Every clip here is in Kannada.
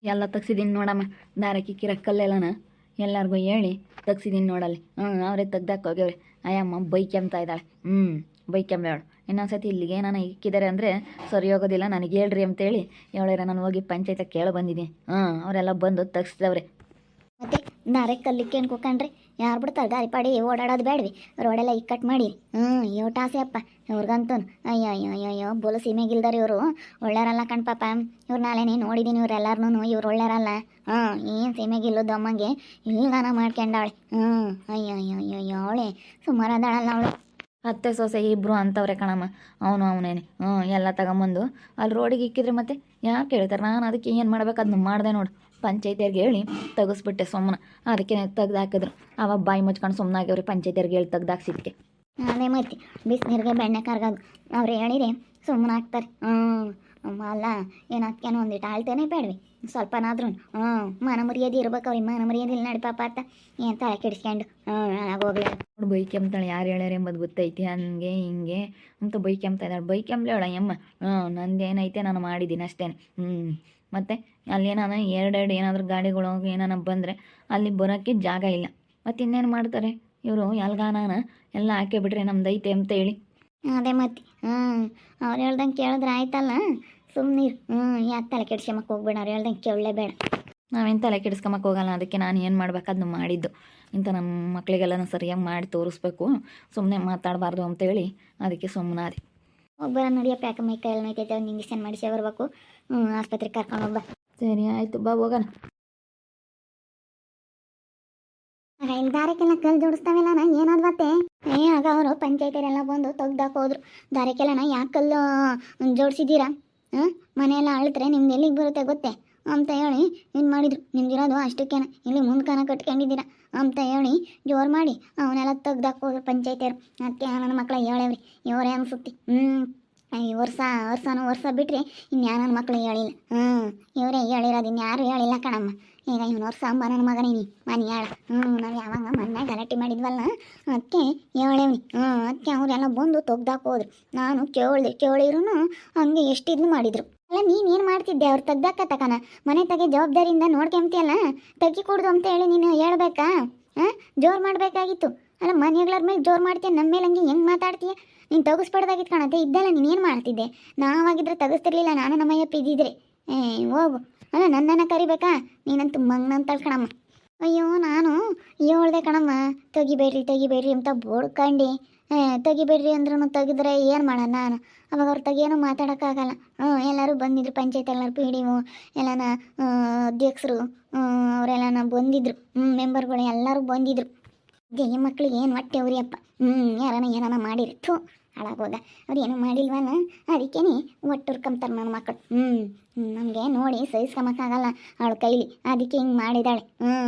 ಎಲ್ಲ ತೆಗ್ಸಿದ್ದೀನಿ ನೋಡಮ್ಮ. ದಾರಕ್ಕೆ ಇಕ್ಕಿರೋ ಕಲ್ಲೆಲ್ಲನ ಎಲ್ಲರಿಗೂ ಹೇಳಿ ತೆಗ್ಸಿದ್ದೀನಿ ನೋಡಲ್ಲಿ. ಅವರೇ ತೆಗ್ದಾಕ್ ಹೋಗ್ಯವ್ರಿ. ಅಯ್ಯಮ್ಮ ಬೈಕೆಂತ ಇದ್ದಾಳೆ. ಬೈಕೆಂಬೇಳು ಇನ್ನೊಂದ್ಸತಿ ಇಲ್ಲಿಗೆ ನಾನು ಇಕ್ಕಿದ್ದಾರೆ ಅಂದರೆ ಸರಿ ಹೋಗೋದಿಲ್ಲ, ನನಗೆ ಹೇಳ್ರಿ ಅಂತೇಳಿ ಹೇಳಿದ್ರೆ ನಾನು ಹೋಗಿ ಪಂಚಾಯತ್ ಕೇಳಿ ಬಂದಿದ್ದೀನಿ. ಅವರೆಲ್ಲ ಬಂದು ತೆಗ್ಸಿದವ್ರೆ. ಮತ್ತೆ ದಾರೆ ಕಲ್ಲಿಕ್ಕೆ ಅನ್ಕೋಕಂಡ್ರಿ ಯಾರು ಬಿಡ್ತಾರೆ ದಾರಿ ಪಾಡಿ ಓಡಾಡೋದು ಬೇಡ್ವಿ. ರೋಡೆಲ್ಲ ಇಕ್ಕಟ್ಟು ಮಾಡಿ ಯೋಟ ಆಸೆ ಅಪ್ಪ ಇವ್ರಿಗಂತೂ. ಅಯ್ಯೋ ಅಯ್ಯೋ ಅಯ್ಯೋ ಅಯ್ಯೋ ಬೋಲು ಸೀಮೆಗಿಲ್ದಾರೆ ಇವರು. ಒಳ್ಳೆಯರಲ್ಲ ಕಣ್ಪಾಪ ಇವ್ರು. ನಾಳೆನೇ ನೋಡಿದ್ದೀನಿ ಇವ್ರೆಲ್ಲಾರನು ಇವ್ರು ಒಳ್ಳೆಯರಲ್ಲ. ಏನು ಸೀಮೆಗಿಲ್ಲದ ಅಮ್ಮಂಗೆ ಇಲ್ದಾನ ಮಾಡ್ಕೊಂಡಾಳೆ. ಅಯ್ಯೋ ಅಯ್ಯೋ ಅಯ್ಯೋ ಅಯ್ಯೋ ಅವಳೆ ಸುಮಾರದಾಳಲ್ಲ ಅವಳು. ಅತ್ತೆ ಸೊಸೆ ಇಬ್ಬರು ಅಂತವ್ರೆ ಕಣಮ್ಮ. ಅವನೇನೆ ಎಲ್ಲ ತಗೊಂಬಂದು ಅಲ್ಲಿ ರೋಡಿಗೆ ಇಕ್ಕಿದ್ರೆ ಮತ್ತೆ ಯಾಕೆ ಹೇಳ್ತಾರೆ? ನಾನು ಅದಕ್ಕೆ ಏನು ಮಾಡ್ಬೇಕು ಅದನ್ನ ಮಾಡಿದೆ ನೋಡು. ಪಂಚಾಯತಿಯರ್ಗೆ ಹೇಳಿ ತೆಗಿಸ್ಬಿಟ್ಟೆ ಸುಮ್ಮನೆ. ಅದಕ್ಕೆ ತೆಗ್ದು ಹಾಕಿದ್ರು. ಅವಾಗ ಬಾಯಿ ಮುಚ್ಕೊಂಡು ಸುಮ್ಮನಾಗ್ಯವ್ರಿ ಪಂಚಾಯತಿಯರ್ಗೆ ಹೇಳಿ ತೆಗ್ದಾಕ್ಸಿದ್ಕೆ. ಅದೇ ಮತ್ತೆ ಬಿಸಿನೀರಿಗೆ ಬೆಣ್ಣೆ ಕರ್ಗೋದು ಅವ್ರು ಹೇಳಿರಿ ಸುಮ್ಮನೆ ಹಾಕ್ತಾರೆ. ಅಲ್ಲ ಏನಾಗ್ತೇನೋ ಒಂದಿಟ್ಟು ಆಳ್ತೇನೆ ಬೇಡ್ವಿ ಸ್ವಲ್ಪನಾದ್ರೂ. ಮನ ಮರ್ಯಾದೆ ಇರ್ಬೇಕು ಅವ್ರಿಗೆ. ಮನ ಮರ್ಯಾದೆ ಇಲ್ಲ ನಡಿ ಪಾಪ ಅಂತ ಏನು ತಲೆ ಕೆಡಿಸ್ಕೊಂಡು ಆಗೋಗ್ಲಿ ನೋಡಿ. ಬೈಕೆಂಬ್ತಾಳೆ ಯಾರು ಹೇಳ್ಯಾರ ಎಂಬುದು ಗೊತ್ತೈತಿ. ಹಂಗೆ ಹಿಂಗೆ ಅಂತ ಬೈಕೆಂಬ್ತಾ ಇದ್ದಾಳೆ. ಬೈಕೆಂಬ್ಲೆ ಹೇಳ ಅಮ್ಮ. ನಂದೇನೈತೆ ನಾನು ಮಾಡಿದ್ದೀನಿ ಅಷ್ಟೇ. ಮತ್ತು ಅಲ್ಲಿ ಏನಾದ್ರು ಎರಡೆರಡು ಏನಾದರೂ ಗಾಡಿಗಳು ಏನಾನ ಬಂದರೆ ಅಲ್ಲಿ ಬರೋಕ್ಕೆ ಜಾಗ ಇಲ್ಲ. ಮತ್ತು ಇನ್ನೇನು ಮಾಡ್ತಾರೆ ಇವರು? ಎಲ್ಗಾನ ಎಲ್ಲ ಹಾಕಿ ಬಿಟ್ರೆ ನಮ್ದು ಐತೆ ಅಂತ ಹೇಳಿ. ಅದೇ ಮತ್ತೆ ಅವ್ರು ಹೇಳ್ದಂಗೆ ಕೇಳಿದ್ರೆ ಆಯ್ತಲ್ಲ ಸುಮ್ಮನೀರು. ಯಾಕೆ ತಲೆ ಕೆಡ್ಸ್ಕೊಂಬಕ್ಕೆ ಹೋಗ್ಬೇಡ. ಅವ್ರು ಹೇಳ್ದಂಗೆ ಕೇಳಲೇಬೇಡ. ನಾವೇನು ತಲೆ ಕೆಡಿಸ್ಕೊಂಬಕ್ಕೆ ಹೋಗಲ್ಲ. ಅದಕ್ಕೆ ನಾನು ಏನು ಮಾಡ್ಬೇಕು ಅದನ್ನು ಮಾಡಿದ್ದು. ಇಂಥ ನಮ್ಮ ಮಕ್ಕಳಿಗೆಲ್ಲ ಸರಿಯಾಗಿ ಮಾಡಿ ತೋರಿಸ್ಬೇಕು. ಸುಮ್ಮನೆ ಮಾತಾಡಬಾರ್ದು ಅಂತೇಳಿ ಅದಕ್ಕೆ ಸುಮ್ಮನಾದೆ. ಹೋಗ್ಬರ ನಡಿಯಪ್ಪ. ಯಾಕೆ ಮೈ ಕೈಯಲ್ಲಿ ನೋಯ್ತೈತೆ ಅವ್ನು ಇಂಜೆಕ್ಷನ್ ಮಾಡಿಸಿ ಬರ್ಬೇಕು. ಆಸ್ಪತ್ರೆಗೆ ಕರ್ಕೊಂಡು ಹೋಗ್ಬಾ. ಸರಿ ಆಯಿತು ಬಾ ಹೋಗೋಣ. ಆಗ ಇಲ್ಲಿ ದಾರಕ್ಕೆಲ್ಲ ಕಲ್ಲು ಜೋಡಿಸ್ತಾವೆಲ್ಲ ಏನಾದ್ವತ್ತೆ? ಆಗ ಅವರು ಪಂಚಾಯತಿಯರೆಲ್ಲ ಬಂದು ತೆಗ್ದಾಕ್ ಹೋದ್ರು. ದಾರಕ್ಕೆಲ್ಲ ಯಾಕೆ ಕಲ್ಲು ಜೋಡಿಸಿದ್ದೀರಾ? ಮನೆಯೆಲ್ಲ ಅಳಿದ್ರೆ ನಿಮ್ದು ಎಲ್ಲಿಗೆ ಬರುತ್ತೆ ಗೊತ್ತೇ ಅಂತ ಹೇಳಿ ಏನು ಮಾಡಿದ್ರು. ನಿಮ್ದಿರೋದು ಅಷ್ಟಕ್ಕೇನ, ಇಲ್ಲಿ ಮುಂದ್ಕನ ಕಟ್ಕೊಂಡಿದ್ದೀರಾ ಅಂತ ಹೇಳಿ ಜೋರು ಮಾಡಿ ಅವನ್ನೆಲ್ಲ ತೆಗ್ದಾಕ್ ಹೋದ್ರು ಪಂಚಾಯತಿಯರು. ಅದಕ್ಕೆ ನನ್ನ ಮಕ್ಕಳ ಹೇಳೇವ್ರಿ ಇವರೇ ಅನ್ಸುತ್ತೆ. ಈ ವರ್ಷ ಬಿಟ್ಟರೆ ಇನ್ಯಾವ ನನ್ನ ಮಕ್ಕಳು ಹೇಳಿಲ್ಲ. ಇವರೇ ಹೇಳಿರೋದು, ಇನ್ಯಾರು ಹೇಳಿಲ್ಲ ಕಣಮ್ಮ. ಈಗ ಇವನು ವರ್ಷ ಅಂಬ ನನ್ನ ಮಗನೇನಿ ಮನೆ ಹೇಳ. ನಾವು ಯಾವಾಗ ಮೊನ್ನೆ ಗಲಾಟೆ ಮಾಡಿದ್ವಲ್ಲ ಅದಕ್ಕೆ ಹೇಳೇವ್ನಿ. ಅದಕ್ಕೆ ಅವರೆಲ್ಲ ಬಂದು ತೆಗ್ದಾಕ್ ಹೋದ್ರು. ನಾನು ಕೇಳಿದ್ರು ಹಂಗೆ ಎಷ್ಟಿದ್ನು ಮಾಡಿದ್ರು. ಅಲ್ಲ ನೀನು ಏನು ಮಾಡ್ತಿದ್ದೆ? ಅವ್ರು ತೆಗ್ದಾಕ ತಕನ ಮನೆ ತೆಗೆ ಜವಾಬ್ದಾರಿಯಿಂದ ನೋಡ್ಕೊಂತೀಯಲ್ಲ, ತೆಗಿ ಕೊಡ್ದು ಅಂತ ಹೇಳಿ ನೀನು ಹೇಳ್ಬೇಕಾ? ಜೋರು ಮಾಡಬೇಕಾಗಿತ್ತು. ಅಲ್ಲ ಮನೆಗಳರ ಮೇಲೆ ಜೋರು ಮಾಡ್ತೀಯ, ನಮ್ಮ ಮೇಲೆ ಹಂಗೆ ಹೆಂಗೆ ಮಾತಾಡ್ತೀಯ? ನೀನು ತೆಗಿಸ್ಬಾರ್ದಾಗಿತ್ತು ಕಣತ್ತೆ. ಇದ್ದಲ್ಲ ನೀನು ಏನು ಮಾಡ್ತಿದ್ದೆ? ನಾವಾಗಿದ್ರೆ ತೆಗಿಸ್ತಿರ್ಲಿಲ್ಲ. ನಾನು ನಮ್ಮಯ್ಯಪ್ಪ ಇದ್ದಿದ್ರೆ ಹೋಗು. ಅಲ್ಲ ನನ್ನನ್ನು ಕರಿಬೇಕಾ? ನೀನಂತೂ ಮಂಗ್ನಂತಳ್ ಕಣಮ್ಮ. ಅಯ್ಯೋ ನಾನು ಹೇಳ್ದೆ ಕಣಮ್ಮ ತೆಗಿಬೇಡ್ರಿ ಅಂತ ಬೋಡ್ಕಂಡು. ತೆಗಿಬೇಡ್ರಿ ಅಂದ್ರೂ ತೆಗೆದ್ರೆ ಏನು ಮಾಡೋಣ ನಾನು? ಅವಾಗ ಅವ್ರ ತೆಗಿಯೋನು ಮಾತಾಡೋಕ್ಕಾಗಲ್ಲ. ಎಲ್ಲರೂ ಬಂದಿದ್ರು ಪಂಚಾಯತ್ ಎಲ್ಲರೂ ಪಿ ಡಿ ಒ ಎಲ್ಲನ ಅಧ್ಯಕ್ಷರು ಅವರೆಲ್ಲನ ಬಂದಿದ್ರು. ಮೆಂಬರ್ಗಳು ಎಲ್ಲರೂ ಬಂದಿದ್ರು. ಈ ಮಕ್ಳಿಗೆ ಏನು ಹೊಟ್ಟೆ ಉರಿಯಪ್ಪ. ಏನಾನ ಮಾಡಿರಿತ್ತು ಹಾಳಾಗೋದ. ಅವ್ರು ಏನೂ ಮಾಡಿಲ್ವಲ್ಲ, ಅದಕ್ಕೇನೆ ಒಟ್ಟು ಹುರ್ಕೊಂತಾರೆ ನನ್ನ ಮಕ್ಕಳು. ನಮಗೆ ನೋಡಿ ಸಹಿಸ್ಕೊಂಬಕ್ಕಾಗಲ್ಲ ಅವಳ ಕೈಲಿ. ಅದಕ್ಕೆ ಹಿಂಗೆ ಮಾಡಿದಾಳೆ.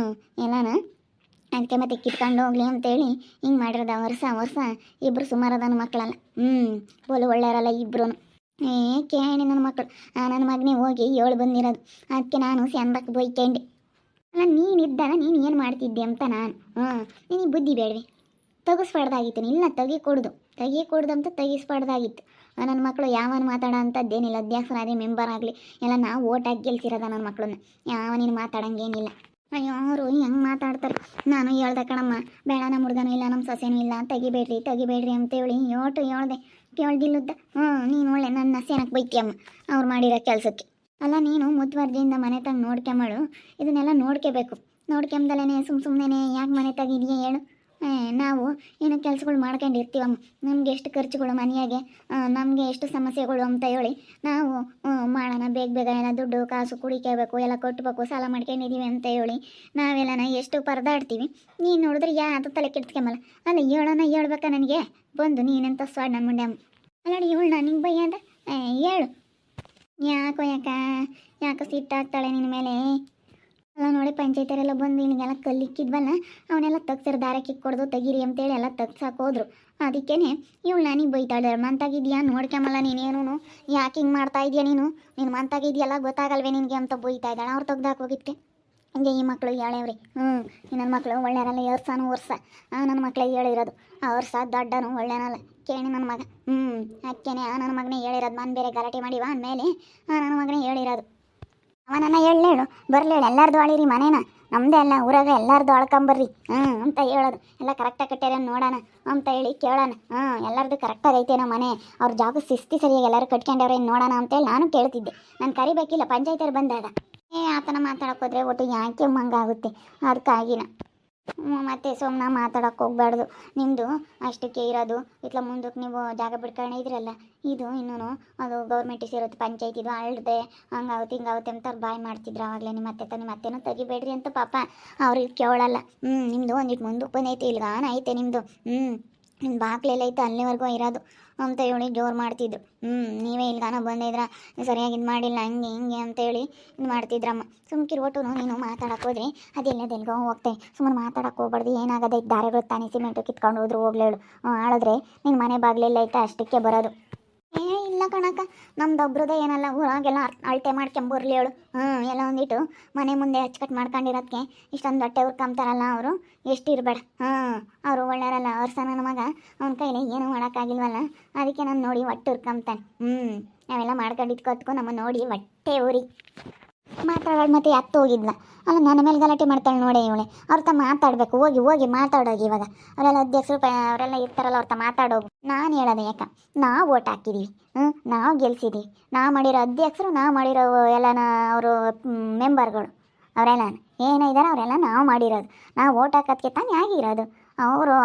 ಎಲ್ಲನ ಅದಕ್ಕೆ ಮತ್ತೆ ಕಿತ್ಕೊಂಡು ಹೋಗ್ಲಿ ಅಂತೇಳಿ ಹಿಂಗೆ ಮಾಡಿರೋದ. ವರ್ಷ ಇಬ್ಬರು ಸುಮಾರದ ಮಕ್ಕಳಲ್ಲ. ಬೋಲು ಒಳ್ಳೆಯರಲ್ಲ ಇಬ್ಬರು. ಕೇಳಿ ನನ್ನ ಮಕ್ಕಳು. ನನ್ನ ಮಗನೇ ಹೋಗಿ ಏಳು ಬಂದಿರೋದು. ಅದಕ್ಕೆ ನಾನು ಚಂದಕ್ಕೆ ಬೈಕೊಂಡೆ. ಅಲ್ಲ ನೀನಿದ್ದಾಗ ನೀನು ಏನು ಮಾಡ್ತಿದ್ದೆ ಅಂತ ನಾನು. ನಿನಗೆ ಬುದ್ಧಿ ಬೇಡವೆ? ತೆಗಿಸ್ಬಾರ್ದಾಗಿತ್ತು. ಇಲ್ಲ ತೆಗಿ ಕೊಡ್ದು ಅಂತ ತೆಗಿಸ್ಬಾರ್ದಾಗಿತ್ತು. ನನ್ನ ಮಕ್ಕಳು ಯಾವನು ಮಾತಾಡೋ ಅಂಥದ್ದೇನಿಲ್ಲ. ಅಧ್ಯಕ್ಷರಾಗಲಿ ಮೆಂಬರ್ ಆಗಲಿ ಎಲ್ಲ ನಾವು ಓಟ್ ಹಾಕಿ ಗೆಲ್ಸಿರೋದ ನನ್ನ ಮಕ್ಕಳನ್ನ. ಯಾವನೇನು ಮಾತಾಡೋಂಗೇನಿಲ್ಲ. ಅಯ್ಯೋ ಅವರು ಹೆಂಗೆ ಮಾತಾಡ್ತಾರೆ. ನಾನು ಹೇಳ್ದೆ ಕಣಮ್ಮ, ಬೇಡ ನಮ್ಮ ಹುಡುಗನೂ ಇಲ್ಲ ನಮ್ಮ ಸೊಸೆನೂ ಇಲ್ಲ, ತೆಗಿಬೇಡ್ರಿ ಅಂತೇಳಿ ಹೇಳ್ದೆ. ಕೇಳ್ದಿಲ್ಲದ್ದ. ನೀನು ಒಳ್ಳೆ ನನ್ನ ಸೇನಕ್ಕೆ ಬೈಕ್ಯಮ್ಮ ಅವ್ರು ಮಾಡಿರೋ ಕೆಲಸಕ್ಕೆ. ಅಲ್ಲ ನೀನು ಮುತುವರ್ಜಿಯಿಂದ ಮನೆ ತಂಗ ನೋಡ್ಕೊಂಬಳು. ಇದನ್ನೆಲ್ಲ ನೋಡ್ಕೋಬೇಕು. ನೋಡ್ಕೊಂಬದಲೇ ಸುಮ್ಮನೆ ಯಾಕೆ ಮನೆ ತೆಗಿದೆಯಾ ಹೇಳು? ನಾವು ಏನೋ ಕೆಲಸಗಳು ಮಾಡ್ಕೊಂಡಿರ್ತೀವಮ್ಮ. ನಮಗೆ ಎಷ್ಟು ಖರ್ಚುಗಳು ಮನೆಯಾಗೆ, ನಮಗೆ ಎಷ್ಟು ಸಮಸ್ಯೆಗಳು ಅಂತ ಹೇಳಿ ನಾವು ಮಾಡೋಣ ಬೇಗ ಎಲ್ಲ ದುಡ್ಡು ಕಾಸು ಕುಡಿಕೋಬೇಕು, ಎಲ್ಲ ಕಟ್ಟಬೇಕು, ಸಾಲ ಮಾಡ್ಕೊಂಡಿದ್ದೀವಿ ಅಂತ ಹೇಳಿ ನಾವೆಲ್ಲನ ಎಷ್ಟು ಪರದಾಡ್ತೀವಿ. ನೀನು ನೋಡಿದ್ರೆ ಅದು ತಲೆ ಕೆಡ್ಸ್ಕೊಂಬಲ್ಲ. ಅಲ್ಲ ಹೇಳ್ಬೇಕಾ ನನಗೆ ಬಂದು ನೀನೆಂತ ಸ್ವಾಡ್ ನನ್ನ ಮುಂಡೆ ಅಮ್ಮ. ಅಲ್ಲ ಇವಳು ನಿಂಗೆ ಬಯ್ಯ ಅಂತ ಹೇಳು. ಯಾಕೋ ಸಿಟ್ಟಾಗ್ತಾಳೆ ನಿನ್ನ ಮೇಲೆ? ಅಲ್ಲ ನೋಡಿ ಪಂಚಾಯತರೆಲ್ಲ ಬಂದು ಇಲ್ಲಿಗೆಲ್ಲ ಕಲ್ಲಿಕ್ಕಿದ್ವಲ್ಲ ಅವನ್ನೆಲ್ಲ ತೆಗ್ಸಿರ ದಾರಕ್ಕೆ ಕೊಡ್ದು ತೆಗೀರಿ ಅಂತೇಳಿ ಎಲ್ಲ ತೆಗ್ಸಾಕ್ ಹೋದ್ರು. ಅದಕ್ಕೇನೆ ಇವಳು ನನಗೆ ಬೈತಾಳೆ. ಮಂತಾಗಿದ್ಯಾ ನೋಡ್ಕೊಂಬಲ್ಲ ನೀನೇನು? ಯಾಕೆ ಹಿಂಗೆ ಮಾಡ್ತಾ ಇದೆಯಾ ನೀನು ಮಂತಾಗಿದೆಯಲ್ಲ ಗೊತ್ತಾಗಲ್ವೇ ನಿನಗೆ ಅಂತ ಬೈತಾ ಇದ್ದಾಳೆ. ಅವ್ರು ತೆಗ್ದಾಕ್ ಹೋಗಿದ್ಕೆ ಹಂಗೆ ಈ ಮಕ್ಕಳು ಹೇಳೇವ್ರಿ. ನನ್ನ ಮಕ್ಕಳು ಒಳ್ಳೆಯರಲ್ಲ. ವರ್ಷ ನನ್ನ ಮಕ್ಕಳಿಗೆ ಹೇಳಿರೋದು. ಆ ವರ್ಷ ದೊಡ್ಡನು ಒಳ್ಳೆನಲ್ಲ ಕೇಳಿ ನನ್ನ ಮಗ. ಅದಕ್ಕೇನೆ ನನ್ನ ಮಗನೇ ಹೇಳಿರೋದು. ನಾನು ಬೇರೆ ಗಲಾಟೆ ಮಾಡಿವ ಅಂದಮೇಲೆ ನನ್ನ ಮಗನೇ ಹೇಳಿರೋದು. ಅವನನ್ನ ಹೇಳು ಬರ್ಲಿ ಹೇಳು, ಎಲ್ಲಾರ್ದು ಆಳಿರಿ ಮನೇನ, ನಮ್ಮದೇ ಅಲ್ಲ ಊರಾಗ ಎಲ್ಲಾರ್ದು ಆಳ್ಕೊಂಬರ್ರಿ ಅಂತ ಹೇಳೋದು. ಎಲ್ಲ ಕರೆಕ್ಟಾಗಿ ಕಟ್ಟ್ಯಾರ ನೋಡೋಣ ಅಂತ ಹೇಳಿ ಕೇಳೋಣ. ಎಲ್ಲರದು ಕರೆಕ್ಟಾಗಿ ಐತೇನೋ ಮನೆ, ಅವ್ರ ಜಾಗ ಶಿಸ್ತಿ ಸರಿಯಾಗಿ ಎಲ್ಲರೂ ಕಟ್ಕೊಂಡವ್ರೆ ನೋಡೋಣ ಅಂತೇಳಿ ನಾನು ಕೇಳ್ತಿದ್ದೆ. ನಾನು ಕರಿಬೇಕಿಲ್ಲ ಪಂಚಾಯತಿಯವ್ರು ಬಂದಾಗ. ಆತನ ಮಾತಾಡೋಕೆ ಹೋದ್ರೆ ಒಟ್ಟು ಯಾಕೆ ಮಂಗಾಗುತ್ತೆ, ಅದಕ್ಕಾಗಿನ ಮತ್ತೆ ಸುಮ್ಮನೆ ಮಾತಾಡೋಕೆ ಹೋಗ್ಬಾರ್ದು. ನಿಮ್ಮದು ಅಷ್ಟಕ್ಕೆ ಇರೋದು, ಇತ್ಲ ಮುಂದಕ್ಕೆ ನೀವು ಜಾಗ ಬಿಡ್ಕೊಂಡಿದ್ರಲ್ಲ, ಇದು ಇನ್ನೂ ಅದು ಗೌರ್ಮೆಂಟಿಗೆ ಸೇರುತ್ತೆ, ಪಂಚಾಯತಿದು ಅಳ್ದೆ ಹಂಗಾಗುತ್ತೆ ಹಿಂಗಾಗುತ್ತೆ ಅಂತ ಅವ್ರು ಬಾಯ್ ಮಾಡ್ತಿದ್ರು ಆವಾಗಲೇ. ನಿಮ್ಮ ಅತ್ತೆನೂ ತೆಗಿಬೇಡ್ರಿ ಅಂತ ಪಾಪ ಅವ್ರಿಗೆ ಕೇಳಲ್ಲ. ನಿಮ್ಮದು ಒಂದಿಟ್ಟು ಮುಂದಕ್ಕೆ ಬಂದೈತೆ, ಇಲ್ಗಾನ ಐತೆ ನಿಮ್ಮದು, ನಿಮ್ಮ ಬಾಕ್ಲೆಲ್ಲ ಐತೆ ಅಲ್ಲಿವರೆಗೂ ಇರೋದು ಅಂತ ಹೇಳಿ ಜೋರು ಮಾಡ್ತಿದ್ರು. ನೀವೇ ಇಲ್ಗಾನ ಬಂದಿದ್ರ ಸರಿಯಾಗಿ ಇದು ಮಾಡಿಲ್ಲ ಹಂಗೆ ಹಿಂಗೆ ಅಂತೇಳಿ ಇದು ಮಾಡ್ತಿದ್ರಮ್ಮ. ಸುಮ್ಕಿರು ಒಟ್ಟು ನೀನು ಮಾತಾಡಕ್ಕೆ ಹೋದ್ರೆ ಅದೆಲ್ಲದೆಲ್ಗೋ ಹೋಗ್ತೇವೆ. ಸುಮ್ಮನೆ ಮಾತಾಡಕ್ಕೆ ಹೋಗ್ಬಾರ್ದು, ಏನಾಗದೆ ದಾರಿಗಳು ತಾನೇ ಸಿಮೆಂಟು ಕಿತ್ಕೊಂಡು ಹೋದ್ರು ಹೋಗ್ಲೇಳು, ಆಳಿದ್ರೆ ನಿನ್ನ ಮನೆ ಬಾಗಿಲೆಲ್ಲ ಐತೆ ಅಷ್ಟಕ್ಕೆ ಬರೋದು. ಇಲ್ಲ ಕಣಕ್ಕ, ನಮ್ದು ಒಬ್ರದೇ ಏನಲ್ಲ, ಊರಾಗೆಲ್ಲ ಅಳತೆ ಮಾಡ್ಕೊಂಬರ್ಲಿ ಹೇಳು. ಎಲ್ಲ ಒಂದಿಟ್ಟು ಮನೆ ಮುಂದೆ ಅಚ್ಚುಕಟ್ಟು ಮಾಡ್ಕೊಂಡಿರೋದಕ್ಕೆ ಇಷ್ಟೊಂದು ಹೊಟ್ಟೆ ಹುರ್ಕೊಂತಾರಲ್ಲ ಅವರು, ಎಷ್ಟು ಇರಬೇಡ. ಅವರು ಒಳ್ಳೆಯರಲ್ಲ, ಅವ್ರ ಸಹ ನನ್ನ ಮಗ ಅವನ ಕೈಲಿ ಏನೂ ಮಾಡೋಕ್ಕಾಗಿಲ್ವಲ್ಲ, ಅದಕ್ಕೆ ನಾನು ನೋಡಿ ಹೊಟ್ಟೆ ಹುರ್ಕೊಂತಾನೆ. ನಾವೆಲ್ಲ ಮಾಡ್ಕೊಂಡಿದ್ಕೊತ್ಕೊ ನಮ್ಮ ನೋಡಿ ಹೊಟ್ಟೆ ಊರಿ ಮಾತಾಡೋದು. ಮತ್ತೆ ಹತ್ತು ಹೋಗಿದ್ಲ ಅಲ್ಲ, ನನ್ನ ಮೇಲೆ ಗಲಾಟೆ ಮಾಡ್ತಾಳೆ ನೋಡಿ ಇವಳೆ. ಅವ್ರ ತ ಮಾತಾಡಬೇಕು, ಹೋಗಿ ಮಾತಾಡೋಗಿ. ಇವಾಗ ಅವರೆಲ್ಲ ಅಧ್ಯಕ್ಷರು ಅವರೆಲ್ಲ ಇರ್ತಾರಲ್ಲ, ಅವ್ರ ತ ಮಾತಾಡೋಗು. ನಾನು ಹೇಳೋದು ಯಾಕೆ, ನಾವು ಓಟ್ ಹಾಕಿದ್ದೀವಿ, ನಾವು ಗೆಲ್ಸಿದ್ದೀವಿ, ನಾವು ಮಾಡಿರೋ ಅಧ್ಯಕ್ಷರು, ನಾವು ಮಾಡಿರೋ ಎಲ್ಲ ಅವರು ಮೆಂಬರ್ಗಳು ಅವರೆಲ್ಲ ಏನಿದ್ದಾರೆ ಅವರೆಲ್ಲ ನಾವು ಮಾಡಿರೋದು. ನಾವು ಓಟ್ ಹಾಕೋದಕ್ಕೆ ತಾನೇ ಆಗಿರೋದು.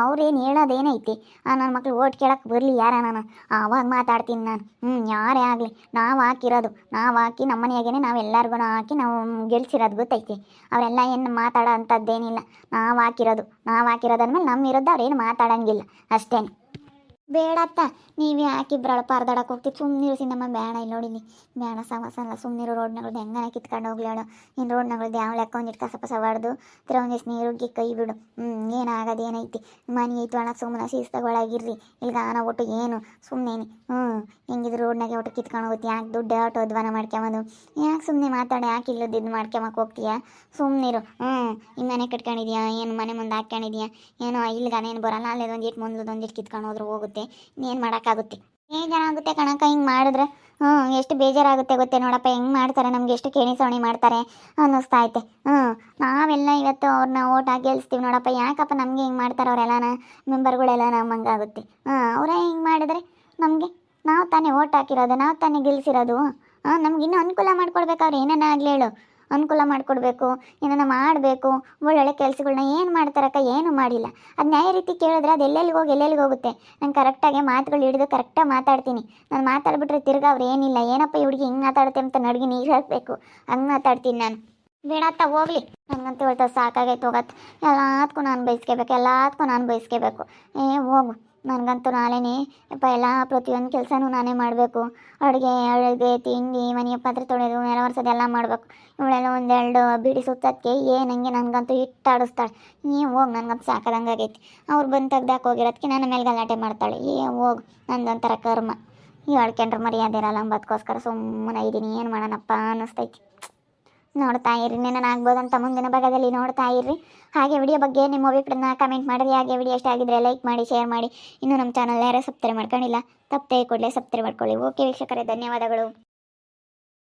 ಅವ್ರೇನು ಹೇಳೋದೇನೈತಿ, ನನ್ನ ಮಕ್ಳು ಓಟ್ ಕೇಳಕ್ಕೆ ಬರಲಿ ಯಾರ, ನಾನು ಆವಾಗ ಮಾತಾಡ್ತೀನಿ ನಾನು. ಯಾರೇ ಆಗಲಿ, ನಾವು ಹಾಕಿರೋದು, ನಾವು ಹಾಕಿ ನಮ್ಮ ಮನೆಯಾಗೇ ನಾವು ಎಲ್ಲರಿಗೂ ಹಾಕಿ ನಾವು ಗೆಲ್ಸಿರೋದು ಗೊತ್ತೈತಿ. ಅವರೆಲ್ಲ ಏನು ಮಾತಾಡೋ ಅಂಥದ್ದೇನಿಲ್ಲ. ನಾವು ಹಾಕಿರೋದಂದ್ಮೇಲೆ ನಮ್ಮ ವಿರುದ್ಧ ಅವ್ರೇನು ಮಾತಾಡೋಂಗಿಲ್ಲ ಅಷ್ಟೇ. ಬೇಡತ್ತ, ನೀವೇ ಹಾಕಿಬ್ರಳ ಪರದಾಡಕ್ಕೆ ಹೋಗ್ತೀವಿ, ಸುಮ್ಮನಿರು ಸಿಂಧಮ್ಮ, ಬೇಡ. ಇಲ್ಲಿ ನೋಡಿನಿ ಬೇಡ ಸಮಸ್ಯೆ ಅಲ್ಲ, ಸುಮ್ಮನಿರು. ರೋಡ್ನಗಳದ್ದು ಹೆಂಗಾನೆ ಕಿತ್ಕೊಂಡು ಹೋಗ್ಲೇಳು. ಇನ್ನು ರೋಡ್ನಗಳದ್ದು ಯಾವ ಲೆಕ್ಕ ಒಂದಿಟ್ಟು ಕಸ ಹೊಡೆದು ಒಂದಿಷ್ಟು ನೀರುಗ್ಗಿ ಕೈ ಬಿಡು. ಏನಾಗೋದು ಏನೈತಿ, ಮನೆ ಐತು ಒಳಗೆ ಸುಮ್ಮನೆ ಶಿಸ್ತಾಗ ಒಳಗಿರ್ರಿ. ಈಗ ನಾವು ಒಟ್ಟು ಏನು ಸುಮ್ಮನೆ ಹೆಂಗಿದ್ರು ರೋಡ್ನಾಗೆ ಒಟ್ಟು ಕಿತ್ಕೊಂಡು ಹೋಗ್ತಿ, ಯಾಕೆ ದುಡ್ಡು ಆಟೋ ಧ್ವನ ಮಾಡ್ಕೊಂಬಂದು ಯಾಕೆ ಸುಮ್ಮನೆ ಮಾತಾಡಿ, ಯಾಕೆ ಇಲ್ಲದ್ದು ಇದು ಮಾಡ್ಕೊಂಬಕ್ಕೆ ಹೋಗ್ತೀಯ, ಸುಮ್ಮನಿರು. ಇನ್ನು ಮನೆ ಕಟ್ಕೊಂಡಿದ್ಯಾ ಏನು, ಮನೆ ಮುಂದೆ ಹಾಕ್ಕೊಂಡಿದ್ಯಾ ಏನೋ, ಇಲ್ಗಾನೇನು ಬರೋಲ್ಲ, ಅಲ್ಲೇ ಒಂದಿಟ್ಟು ಮುಂದೊಂದಿಟ್ಟು ಕಿತ್ಕೊಂಡು ಹೋದ್ರೆ ಹೋಗುತ್ತೆ. ಇನ್ನೇನು ಮಾಡೋಕ್ಕಾಗುತ್ತೆ, ಬೇಜಾರಾಗುತ್ತೆ ಕಣಕ್ಕ ಹಿಂಗೆ ಮಾಡಿದ್ರೆ. ಎಷ್ಟು ಬೇಜಾರಾಗುತ್ತೆ ಗೊತ್ತೇ ನೋಡಪ್ಪ, ಹೆಂಗೆ ಮಾಡ್ತಾರೆ, ನಮ್ಗೆ ಎಷ್ಟು ಕೇಣಿಸವಣಿ ಮಾಡ್ತಾರೆ ಅನ್ನಿಸ್ತಾ ಐತೆ. ನಾವೆಲ್ಲ ಇವತ್ತು ಅವ್ರನ್ನ ಓಟ್ ಹಾಕಿ ಗೆಲ್ಸ್ತೀವಿ ನೋಡಪ್ಪ, ಯಾಕಪ್ಪ ನಮಗೆ ಹಿಂಗೆ ಮಾಡ್ತಾರೆ ಅವರೆಲ್ಲನ, ಮೆಂಬರ್ಗಳೆಲ್ಲ ನಮ್ಮಂಗಾಗುತ್ತೆ. ಅವರೇ ಹಿಂಗೆ ಮಾಡಿದ್ರೆ ನಮಗೆ, ನಾವು ತಾನೇ ಓಟ್ ಹಾಕಿರೋದು, ನಾವು ತಾನೇ ಗೆಲ್ಸಿರೋದು. ನಮ್ಗೆ ಇನ್ನೂ ಅನುಕೂಲ ಮಾಡ್ಕೊಡ್ಬೇಕು, ಅವ್ರು ಏನನ್ನ ಆಗಲಿ ಹೇಳು, ಅನುಕೂಲ ಮಾಡಿಕೊಡ್ಬೇಕು, ಏನನ್ನ ಮಾಡಬೇಕು. ಒಳ್ಳೊಳ್ಳೆ ಕೆಲಸಗಳನ್ನ ಏನು ಮಾಡ್ತಾರಕ್ಕ, ಏನೂ ಮಾಡಿಲ್ಲ. ಅದು ನ್ಯಾಯ ರೀತಿ ಕೇಳಿದ್ರೆ ಅದು ಎಲ್ಲೆಲ್ಲಿಗೆ ಹೋಗುತ್ತೆ. ನಾನು ಕರೆಕ್ಟಾಗಿ ಮಾತುಗಳು ಹಿಡಿದು ಕರೆಕ್ಟಾಗಿ ಮಾತಾಡ್ತೀನಿ. ನಾನು ಮಾತಾಡ್ಬಿಟ್ರೆ ತಿರ್ಗಿ ಅವ್ರು ಏನಿಲ್ಲ, ಏನಪ್ಪ ಈ ಹುಡುಗಿ ಹಿಂಗೆ ಮಾತಾಡುತ್ತೆ ಅಂತ ನಡ್ಗಿ ನೀರು ಹಾಕಬೇಕು, ಹಂಗೆ ಮಾತಾಡ್ತೀನಿ ನಾನು. ಬೇಡತ್ತ ಹೋಗ್ಲಿ, ನನಗಂತೂ ಹೇಳ್ತಾ ಸಾಕಾಗೈತೆ, ಹೋಗತ್ತೆ. ಎಲ್ಲದಕ್ಕೂ ನಾನು ಬಯಸ್ಕೋಬೇಕು. ಹೋಗು, ನನಗಂತೂ ನಾಳೆನೇ ಯಪ್ಪ ಎಲ್ಲ ಪ್ರತಿಯೊಂದು ಕೆಲಸನೂ ನಾನೇ ಮಾಡಬೇಕು. ಅಡುಗೆ ತಿಂಡಿ, ಮನೆಯ ಪಾತ್ರೆ ತೊಳೆಯೋದು, ನೆಲ ಒರೆಸೋದು ಎಲ್ಲ ಮಾಡಬೇಕು. ಇವಳೆಲ್ಲ ಒಂದೆರಡು ಬಿಡಿ ಸುತ್ತಕ್ಕೆ ಏನಂಗೆ ನನಗಂತೂ ಹಿಟ್ಟಾಡಿಸ್ತಾಳೆ. ಹೋಗಿ, ನನಗಂತೂ ಸಾಕಾದಂಗಾಗೈತಿ. ಅವ್ರು ಬಂದು ತೆಗ್ದಾಕೆ ಹೋಗಿರೋದಕ್ಕೆ ನನ್ನ ಮೇಲೆ ಗಲಾಟೆ ಮಾಡ್ತಾಳೆ. ಹೋಗು, ನಂದೊಂಥರ ಕರ್ಮ. ಹೇಳ್ಕೊಂಡ್ರೆ ಮರ್ಯಾದೆ ಇರಲ್ಲ ಅಂಬದಕ್ಕೋಸ್ಕರ ಸುಮ್ಮನೆ ಇದ್ದೀನಿ. ಏನು ಮಾಡೋಣಪ್ಪ ಅನ್ನಿಸ್ತೈತಿ. ನೋಡ್ತಾ ಇರ್ರಿ, ನಾನು ಆಗ್ಬೋದಂತ ಮುಂದಿನ ಭಾಗದಲ್ಲಿ ನೋಡ್ತಾ ಇರ್ರಿ. ಹಾಗೆ ವಿಡಿಯೋ ಬಗ್ಗೆ ನಿಮ್ಮ ಅಭಿಪ್ರಾಯನ ಕಮೆಂಟ್ ಮಾಡಿರಿ. ಹಾಗೆ ವಿಡಿಯೋ ಇಷ್ಟ ಆಗಿದ್ರೆ ಲೈಕ್ ಮಾಡಿ, ಶೇರ್ ಮಾಡಿ. ಇನ್ನೂ ನಮ್ಮ ಚಾನಲ್ ಯಾರು ಸಬ್ಸ್ಕ್ರೈಬ್ ಮಾಡ್ಕೊಂಡಿಲ್ಲ, ತಪ್ಪೇ ಕೂಡಲೇ ಸಬ್ಸ್ಕ್ರೈಬ್ ಮಾಡ್ಕೊಳ್ಳಿ. ಓಕೆ ವೀಕ್ಷಕರೇ, ಧನ್ಯವಾದಗಳು.